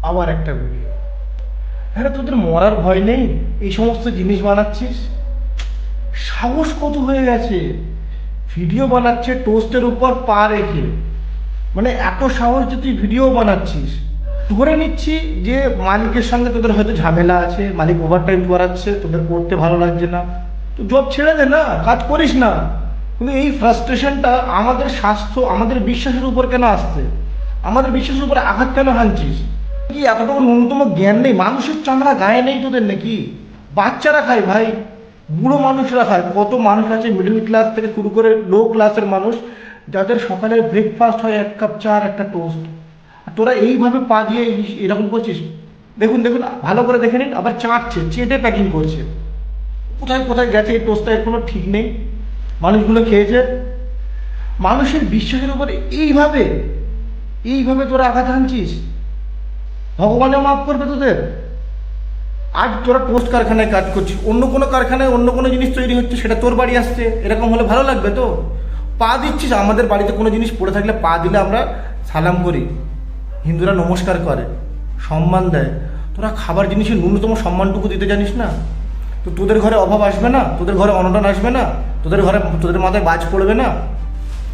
আবার একটা ভিডিও। হ্যাঁ, তোদের মরার ভয় নেই? এই সমস্ত জিনিস বানাচ্ছিস, সাহস কত হয়ে গেছে! ভিডিও বানাচ্ছে টোস্টের উপর পা রেখে, মানে এত সাহস যে তুই ভিডিও বানাচ্ছিস। ধরে নিচ্ছি যে মালিকের সঙ্গে তোদের হয়তো ঝামেলা আছে, মালিক ওভারটাইম করাচ্ছে, তোদের করতে ভালো লাগছে না, তো জব ছেড়ে দে না, কাজ করিস না। কিন্তু এই ফ্রাস্ট্রেশনটা আমাদের স্বাস্থ্য, আমাদের বিশ্বাসের উপর কেন আসছে? আমাদের বিশ্বাসের উপর আঘাত কেন হানছিস? কি এতটুকু ন্যূনতম জ্ঞান নেই? মানুষের চামড়া গায়ে নেই তোদের নাকি? বাচ্চারা খায় ভাই, বুড়ো মানুষরা খায়, কত মানুষ আছে মিডল ক্লাস থেকে শুরু করে লো ক্লাসের মানুষ, যাদের সকালের ব্রেকফাস্ট হয় এক কাপ চা আর একটা টোস্ট। আর তোরা এইভাবে পা দিয়ে এরকম করছিস। দেখুন দেখুন, ভালো করে দেখে নিন, আবার চাটছে, চেটে প্যাকিং করছে। কোথায় কোথায় গেছে এই টোস্টটা, এর কোনো ঠিক নেই। মানুষগুলো খেয়েছে। মানুষের বিশ্বাসের উপরে এইভাবে এইভাবে তোরা আঘাত হানছিস, ভগবানও মাফ করবে তোদের? আজ তোরা টোস্ট কারখানায় কাজ করছিস, অন্য কোনো কারখানায় অন্য কোনো জিনিস তৈরি হচ্ছে, সেটা তোর বাড়ি আসছে, এরকম হলে ভালো লাগবে তো? পা দিচ্ছিস, আমাদের বাড়িতে কোনো জিনিস পড়ে থাকলে পা দিলে আমরা সালাম করি, হিন্দুরা নমস্কার করে, সম্মান দেয়। তোরা খাবার জিনিসের ন্যূনতম সম্মানটুকু দিতে জানিস না? তো তোদের ঘরে অভাব আসবে না? তোদের ঘরে অনটন আসবে না? তোদের ঘরে তোদের মাথায় বাজ পড়বে না?